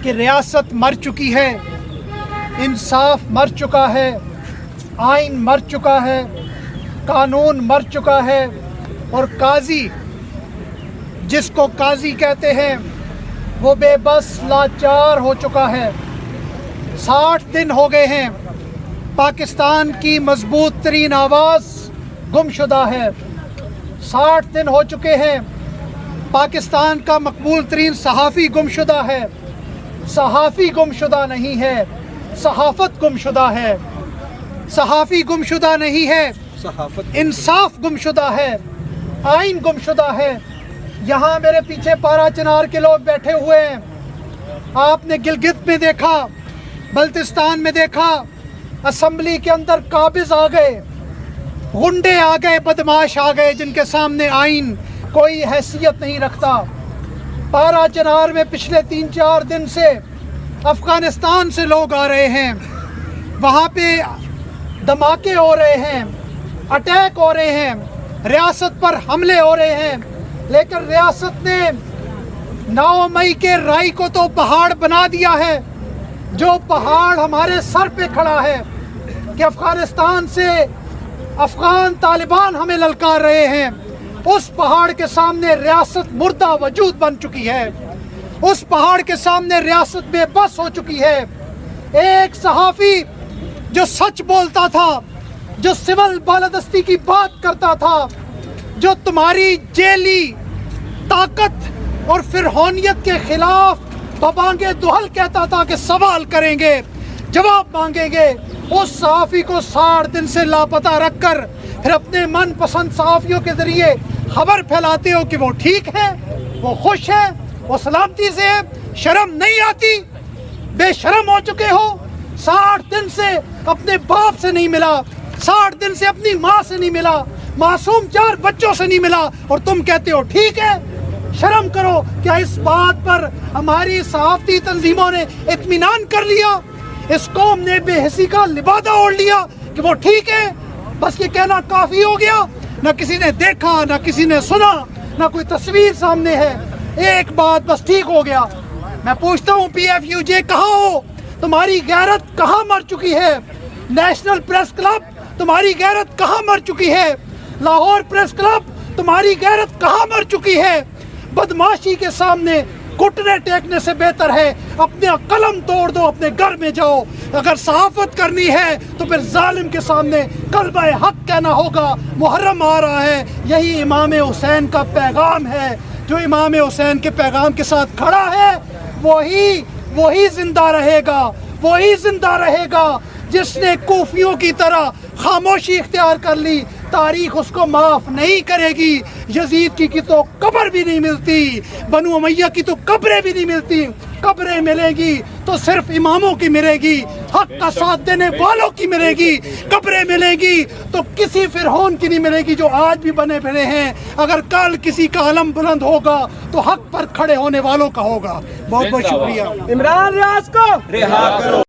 کہ ریاست مر چکی ہے، انصاف مر چکا ہے، آئین مر چکا ہے، قانون مر چکا ہے، اور قاضی جس کو قاضی کہتے ہیں وہ بے بس لاچار ہو چکا ہے۔ 60 دن ہو گئے ہیں، پاکستان کی مضبوط ترین آواز گمشدہ ہے۔ 60 دن ہو چکے ہیں، پاکستان کا مقبول ترین صحافی گمشدہ ہے۔ صحافی گمشدہ نہیں ہے، صحافت گمشدہ ہے۔ صحافی گمشدہ نہیں ہے، انصاف گمشدہ ہے، آئین گمشدہ ہے۔ یہاں میرے پیچھے پارا چنار کے لوگ بیٹھے ہوئے ہیں، آپ نے گلگت میں دیکھا، بلتستان میں دیکھا، اسمبلی کے اندر قابض آ گئے، غنڈے آ گئے، بدماش آ گئے جن کے سامنے آئین کوئی حیثیت نہیں رکھتا۔ پارا چنار میں پچھلے 3-4 دن سے افغانستان سے لوگ آ رہے ہیں، وہاں پہ دھماکے ہو رہے ہیں، اٹیک ہو رہے ہیں، ریاست پر حملے ہو رہے ہیں، لیکن ریاست نے 9 مئی کے رائی کو تو پہاڑ بنا دیا ہے۔ جو پہاڑ ہمارے سر پہ کھڑا ہے کہ افغانستان سے افغان طالبان ہمیں للکار رہے ہیں، اس پہاڑ کے سامنے ریاست مردہ وجود بن چکی ہے، اس پہاڑ کے سامنے ریاست بے بس ہو چکی ہے۔ ایک صحافی جو سچ بولتا تھا، جو سول بالادستی کی بات کرتا تھا، جو تمہاری جیلی طاقت اور فرعونیت کے خلاف ببانگے دہل کہتا تھا کہ سوال کریں گے، جواب مانگیں گے، اس صحافی کو 60 دن سے لاپتہ رکھ کر پھر اپنے من پسند صحافیوں کے ذریعے خبر پھیلاتے ہو کہ وہ ٹھیک ہے، وہ خوش ہے، وہ سلامتی سے ہے۔ شرم نہیں آتی؟ بے شرم ہو چکے ہو۔ 60 دن سے اپنے باپ سے نہیں ملا، 60 دن سے اپنی ماں سے نہیں ملا، معصوم 4 بچوں سے نہیں ملا، اور تم کہتے ہو ٹھیک ہے۔ شرم کرو۔ کیا اس بات پر ہماری صحافتی تنظیموں نے اطمینان کر لیا؟ اس قوم نے بے حسی کا لبادہ اوڑھ لیا کہ وہ ٹھیک ہے، بس یہ کہنا کافی ہو گیا؟ نہ کسی نے دیکھا، نہ کسی نے سنا، نہ کوئی تصویر سامنے ہے، ایک بات بس ٹھیک ہو گیا۔ میں پوچھتا ہوں PFUJ کہاں ہو؟ تمہاری غیرت کہاں مر چکی ہے؟ نیشنل پریس کلب تمہاری غیرت کہاں مر چکی ہے؟ لاہور پریس کلب تمہاری غیرت کہاں مر چکی ہے؟ بدماشی کے سامنے گھٹنے ٹیکنے سے بہتر ہے اپنے قلم توڑ دو، اپنے گھر میں جاؤ۔ اگر صحافت کرنی ہے تو پھر ظالم کے سامنے کلمہ حق کہنا ہوگا۔ محرم آ رہا ہے، یہی امام حسین کا پیغام ہے۔ جو امام حسین کے پیغام کے ساتھ کھڑا ہے وہی زندہ رہے گا، وہی زندہ رہے گا۔ جس نے کوفیوں کی طرح خاموشی اختیار کر لی، تاریخ اس کو معاف نہیں کرے گی۔ یزید کی تو قبر بھی نہیں ملتی، بنو امیہ کی تو قبریں بھی نہیں ملتی۔ قبریں ملے گی تو صرف اماموں کی ملے گی، حق کا ساتھ دینے والوں کی ملے گی۔ قبریں ملے گی تو کسی فرعون کی نہیں ملے گی جو آج بھی بنے پھرے ہیں۔ اگر کل کسی کا علم بلند ہوگا تو حق پر کھڑے ہونے والوں کا ہوگا۔ بہت بہت شکریہ۔ عمران ریاض کو رہا کرو۔